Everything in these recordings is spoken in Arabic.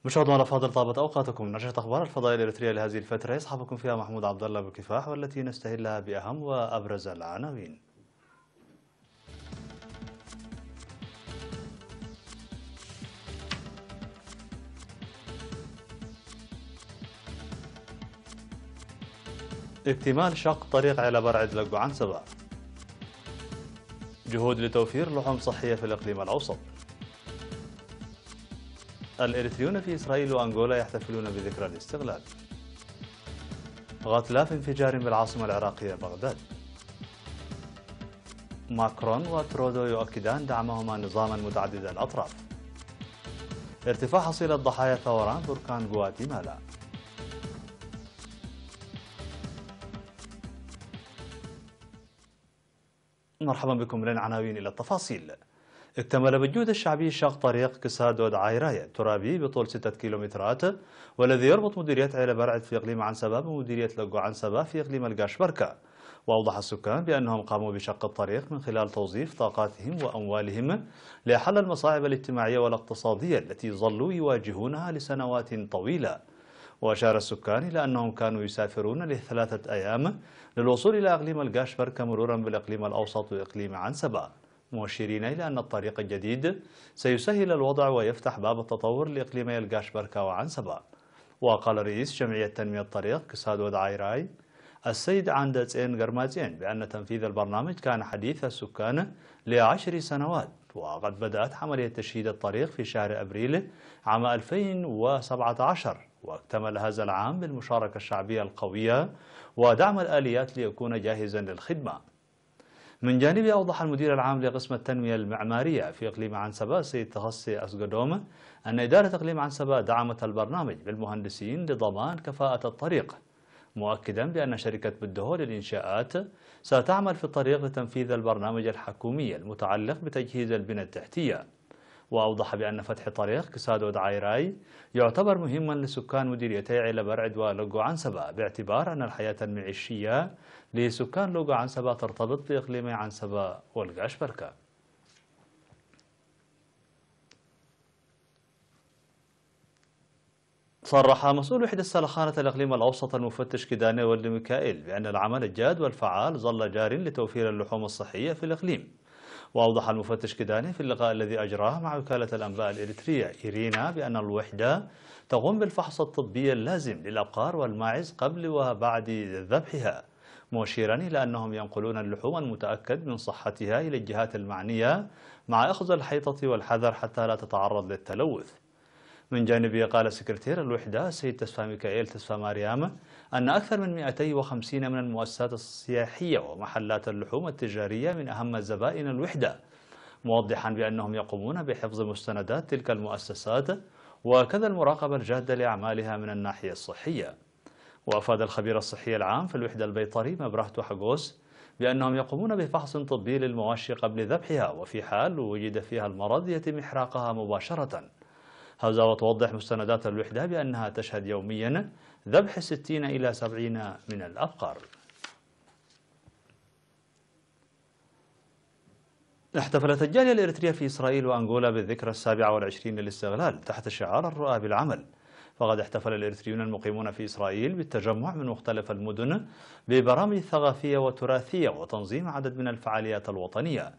مشاهدينا الأفاضل، طابت أوقاتكم. نشرة أخبار الفضائية الإريترية لهذه الفترة يصحبكم فيها محمود عبد الله بالكفاح، والتي نستهلها بأهم وأبرز العناوين. اكتمال شق طريق على برعد لقو عنسبة. جهود لتوفير لحوم صحية في الإقليم الأوسط. الإريتريون في إسرائيل وأنغولا يحتفلون بذكرى الاستقلال. غتلاف انفجار بالعاصمة العراقية بغداد. ماكرون وترودو يؤكدان دعمهما نظاما متعدد الأطراف. ارتفاع حصيلة ضحايا ثوران بركان غواتيمالا. مرحبا بكم للعناوين إلى التفاصيل. اكتمل بالجهد الشعبي شق طريق كسادود عايراية ترابي بطول 6 كيلومترات، والذي يربط مديرية عيلة برعد في إقليم عنسبة بمديرية لقو عنسبة في إقليم القاشبركة. وأوضح السكان بأنهم قاموا بشق الطريق من خلال توظيف طاقاتهم وأموالهم لحل المصاعب الاجتماعية والاقتصادية التي ظلوا يواجهونها لسنوات طويلة. وأشار السكان إلى أنهم كانوا يسافرون ل3 أيام للوصول إلى إقليم القاشبركة مرورا بالإقليم الأوسط وإقليم عنسبة، مؤشرين إلى أن الطريق الجديد سيسهل الوضع ويفتح باب التطور لإقليمي القاشبركة وعنسبة. وقال رئيس جمعية تنمية الطريق كسادود عايراي السيد عندتسين قرمازين بأن تنفيذ البرنامج كان حديث السكان ل10 سنوات، وقد بدأت عملية تشييد الطريق في شهر أبريل عام 2017، واكتمل هذا العام بالمشاركة الشعبية القوية ودعم الآليات ليكون جاهزا للخدمة. من جانبه أوضح المدير العام لقسم التنمية المعمارية في إقليم عنسبة السيد تخصي أسقدوم أن إدارة إقليم عنسبة دعمت البرنامج بالمهندسين لضمان كفاءة الطريق، مؤكدا بأن شركة بدهو للإنشاءات ستعمل في الطريق لتنفيذ البرنامج الحكومي المتعلق بتجهيز البنى التحتية. وأوضح بأن فتح طريق كسادود عايراي يعتبر مهما لسكان مديريتي عيلة برعد ولقو عنسبة، باعتبار أن الحياة المعيشية لسكان لقو عنسبة ترتبط بإقليمي عنسبة والقاشبركة. صرح مسؤول وحدة سلخانة الإقليم الأوسط المفتش كداني ولد ميكائيل بأن العمل الجاد والفعال ظل جار لتوفير اللحوم الصحية في الإقليم. وأوضح المفتش كداني في اللقاء الذي أجراه مع وكالة الأنباء الإريترية إيرينا بأن الوحدة تقوم بالفحص الطبي اللازم للأبقار والماعز قبل وبعد ذبحها، مشيرا إلى أنهم ينقلون اللحوم المتأكد من صحتها إلى الجهات المعنية مع أخذ الحيطة والحذر حتى لا تتعرض للتلوث. من جانبه قال سكرتير الوحدة السيد تسفى ميكائيل تسفى ماريام أن أكثر من 250 من المؤسسات السياحية ومحلات اللحوم التجارية من أهم زبائن الوحدة، موضحا بأنهم يقومون بحفظ مستندات تلك المؤسسات وكذا المراقبة الجادة لأعمالها من الناحية الصحية. وأفاد الخبير الصحي العام في الوحدة البيطري مبرهت حقوس بأنهم يقومون بفحص طبي للمواشي قبل ذبحها، وفي حال وجد فيها المرض يتم إحراقها مباشرة. هذا وتوضح مستندات الوحدة بأنها تشهد يوميا ذبح 60 إلى 70 من الأبقار. احتفلت الجالية الإريترية في إسرائيل وأنغولا بالذكرى 27 للاستغلال تحت شعار الرؤى بالعمل. فقد احتفل الإريتريون المقيمون في إسرائيل بالتجمع من مختلف المدن ببرامج ثقافية وتراثية وتنظيم عدد من الفعاليات الوطنية.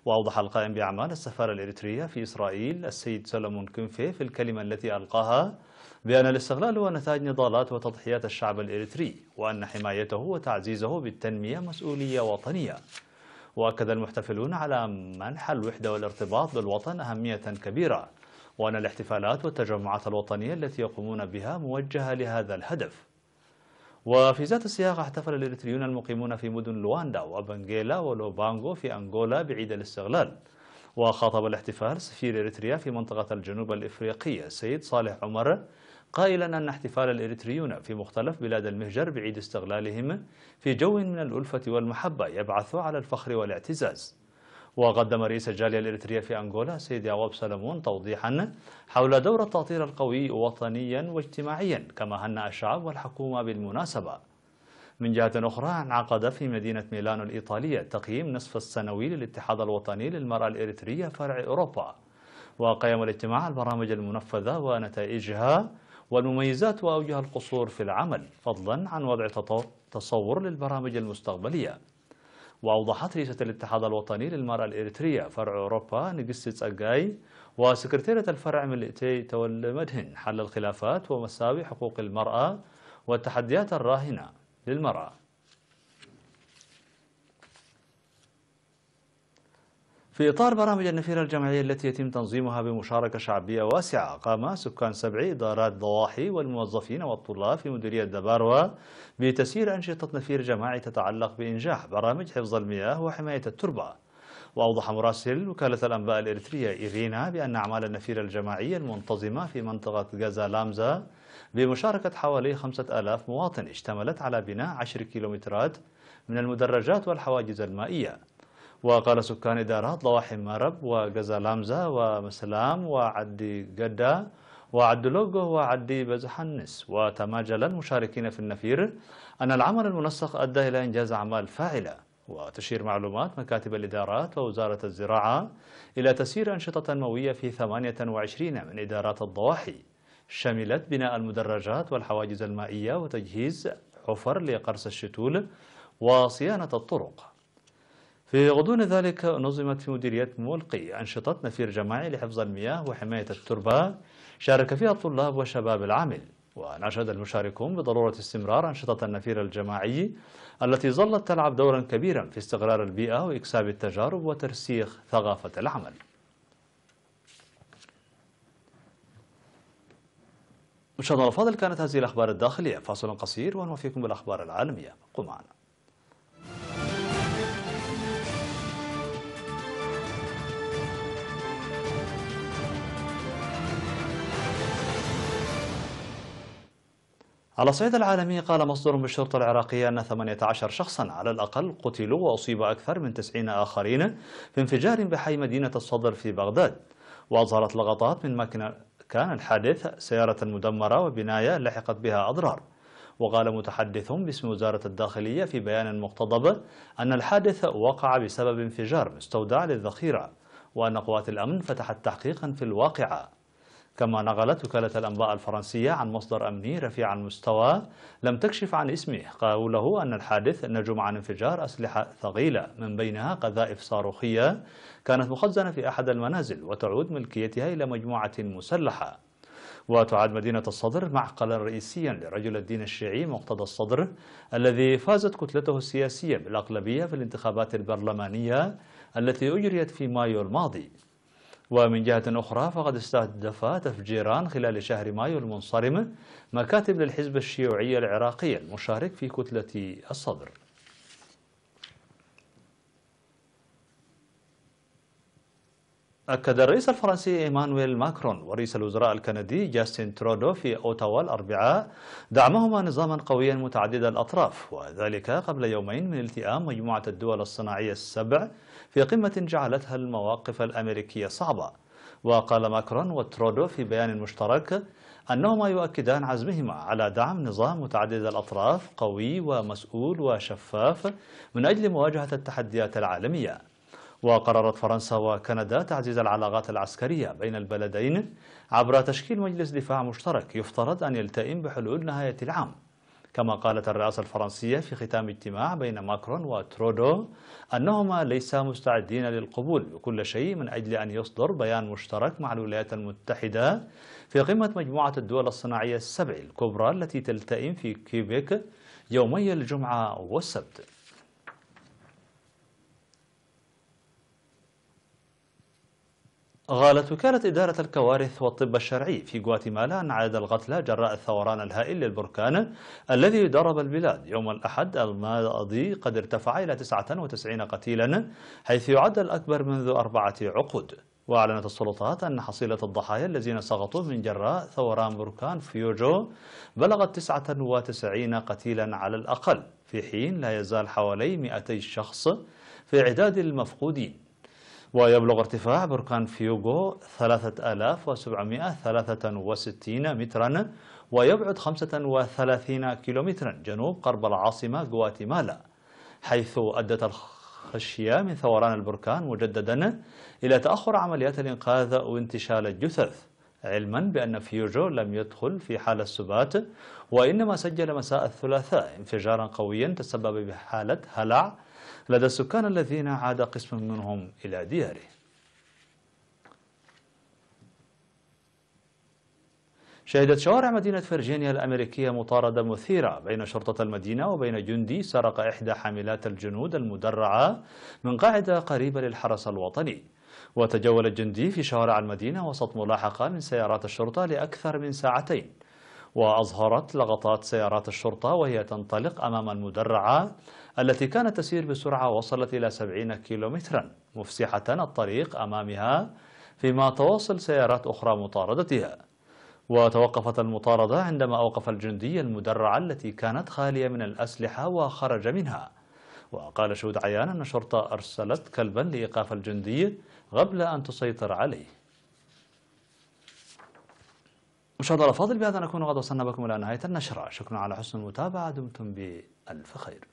وأوضح القائم بأعمال السفارة الإريترية في إسرائيل السيد سولومون كنفي في الكلمة التي ألقاها بأن الاستغلال هو نتاج نضالات وتضحيات الشعب الإريتري، وأن حمايته وتعزيزه بالتنمية مسؤولية وطنية. وأكد المحتفلون على منح الوحدة والارتباط بالوطن أهمية كبيرة، وأن الاحتفالات والتجمعات الوطنية التي يقومون بها موجهة لهذا الهدف. وفي ذات السياق احتفل الإريتريون المقيمون في مدن لواندا وبنغيلا ولوبانغو في أنغولا بعيد الاستغلال. وخاطب الاحتفال سفير إريتريا في منطقة الجنوب الإفريقية السيد صالح عمر قائلا أن احتفال الإريتريون في مختلف بلاد المهجر بعيد استغلالهم في جو من الألفة والمحبة يبعث على الفخر والاعتزاز. وقدم رئيس الجالية الإريترية في أنغولا سيد يعقوب سلمون توضيحا حول دور التأطير القوي وطنيا واجتماعيا، كما هنأ الشعب والحكومة بالمناسبة. من جهة أخرى انعقد في مدينة ميلانو الإيطالية تقييم نصف السنوي للاتحاد الوطني للمرأة الإريترية فرع أوروبا، وقيم الاجتماع البرامج المنفذة ونتائجها والمميزات وأوجه القصور في العمل، فضلا عن وضع تصور للبرامج المستقبلية. وأوضحت رئيسة الاتحاد الوطني للمرأة الإريترية فرع أوروبا نجست أجاي وسكرتيرة الفرع ملئتي تولى مدهن حل الخلافات ومساوي حقوق المرأة والتحديات الراهنة للمرأة. في إطار برامج النفير الجمعية التي يتم تنظيمها بمشاركة شعبية واسعة، قام سكان 7 إدارات ضواحي والموظفين والطلاب في مديرية دباروة بتسيير أنشطة نفير جماعي تتعلق بإنجاح برامج حفظ المياه وحماية التربة. وأوضح مراسل وكالة الأنباء الإريترية إيرينا بأن أعمال النفير الجماعية المنتظمة في منطقة غازا لامزا بمشاركة حوالي 5000 مواطن اشتملت على بناء 10 كيلومترات من المدرجات والحواجز المائية. وقال سكان إدارات ضواحي مارب وغزا لامزا ومسلام وعدي قدا وعدلوغو وعدي بزحنس وتماجل المشاركين في النفير أن العمل المنسق أدى إلى إنجاز أعمال فاعلة. وتشير معلومات مكاتب الإدارات ووزارة الزراعة إلى تسيير أنشطة تنموية في 28 من إدارات الضواحي شملت بناء المدرجات والحواجز المائية وتجهيز حفر لقرص الشتول وصيانة الطرق. في غضون ذلك نظمت في مديرية مولقي أنشطة نفير جماعي لحفظ المياه وحماية التربة شارك فيها الطلاب وشباب العمل. وناشد المشاركون بضرورة استمرار أنشطة النفير الجماعي التي ظلت تلعب دورا كبيرا في استقرار البيئة وإكساب التجارب وترسيخ ثقافة العمل. مشاهدينا الأفاضل، كانت هذه الأخبار الداخلية. فاصل قصير ونوفيكم بالأخبار العالمية. بقوا معنا. على الصعيد العالمي، قال مصدر بالشرطة العراقية أن 18 شخصا على الأقل قتلوا وأصيب أكثر من 90 آخرين في انفجار بحي مدينة الصدر في بغداد. وأظهرت لقطات من ما كان الحادث سيارة مدمرة وبناية لحقت بها أضرار. وقال متحدث باسم وزارة الداخلية في بيان مقتضب أن الحادث وقع بسبب انفجار مستودع للذخيرة، وأن قوات الأمن فتحت تحقيقا في الواقعة. كما نقلت وكالة الأنباء الفرنسية عن مصدر أمني رفيع المستوى لم تكشف عن اسمه قوله أن الحادث نجم عن انفجار أسلحة ثقيلة من بينها قذائف صاروخية كانت مخزنة في أحد المنازل وتعود ملكيتها إلى مجموعة مسلحة. وتعد مدينة الصدر معقلا رئيسيا لرجل الدين الشيعي مقتدى الصدر الذي فازت كتلته السياسية بالأغلبية في الانتخابات البرلمانية التي أجريت في مايو الماضي. ومن جهة أخرى فقد استهدف تفجيران خلال شهر مايو المنصرم مكاتب للحزب الشيوعي العراقي المشارك في كتلة الصدر. أكد الرئيس الفرنسي إيمانويل ماكرون ورئيس الوزراء الكندي جاستن ترودو في أوتاوا الأربعاء دعمهما نظاما قويا متعدد الأطراف، وذلك قبل يومين من التئام مجموعة الدول الصناعية السبع في قمة جعلتها المواقف الأمريكية صعبة. وقال ماكرون وترودو في بيان مشترك أنهما يؤكدان عزمهما على دعم نظام متعدد الأطراف قوي ومسؤول وشفاف من أجل مواجهة التحديات العالمية. وقررت فرنسا وكندا تعزيز العلاقات العسكرية بين البلدين عبر تشكيل مجلس دفاع مشترك يفترض أن يلتئم بحلول نهاية العام. كما قالت الرئاسة الفرنسية في ختام اجتماع بين ماكرون وترودو أنهما ليسا مستعدين للقبول بكل شيء من أجل أن يصدر بيان مشترك مع الولايات المتحدة في قمة مجموعة الدول الصناعية السبع الكبرى التي تلتئم في كيبيك يومي الجمعة والسبت. قالت وكالة إدارة الكوارث والطب الشرعي في غواتيمالا أن عدد القتلى جراء الثوران الهائل للبركان الذي ضرب البلاد يوم الأحد الماضي قد ارتفع إلى 99 قتيلا، حيث يعد الأكبر منذ 4 عقود. وأعلنت السلطات أن حصيلة الضحايا الذين سقطوا من جراء ثوران بركان فيوجو بلغت 99 قتيلا على الأقل، في حين لا يزال حوالي 200 شخص في إعداد المفقودين. ويبلغ ارتفاع بركان فيوغو 3763 مترا ويبعد 35 كيلومترا جنوب غرب العاصمة غواتيمالا، حيث أدت خشية من ثوران البركان مجددا إلى تأخر عمليات الإنقاذ وانتشال الجثث، علما بأن فيوجو لم يدخل في حالة سبات، وإنما سجل مساء الثلاثاء انفجارا قويا تسبب بحالة هلع لدى السكان الذين عاد قسم منهم إلى دياره. شهدت شوارع مدينة فرجينيا الأمريكية مطاردة مثيرة بين شرطة المدينة وبين جندي سرق إحدى حاملات الجنود المدرعة من قاعدة قريبة للحرس الوطني. وتجول الجندي في شوارع المدينة وسط ملاحقة من سيارات الشرطة لأكثر من ساعتين، وأظهرت لقطات سيارات الشرطة وهي تنطلق أمام المدرعة التي كانت تسير بسرعة وصلت إلى 70 كيلومترا مفسحة الطريق أمامها، فيما تواصل سيارات أخرى مطاردتها. وتوقفت المطاردة عندما أوقف الجندي المدرعة التي كانت خالية من الأسلحة وخرج منها. وقال شهود عيان أن الشرطة أرسلت كلبا لإيقاف الجندي قبل أن تسيطر عليه. مشاهدينا الأفاضل، بهذا نكون قد وصلنا بكم إلى نهاية النشرة. شكرا على حسن المتابعة، دمتم بألف خير.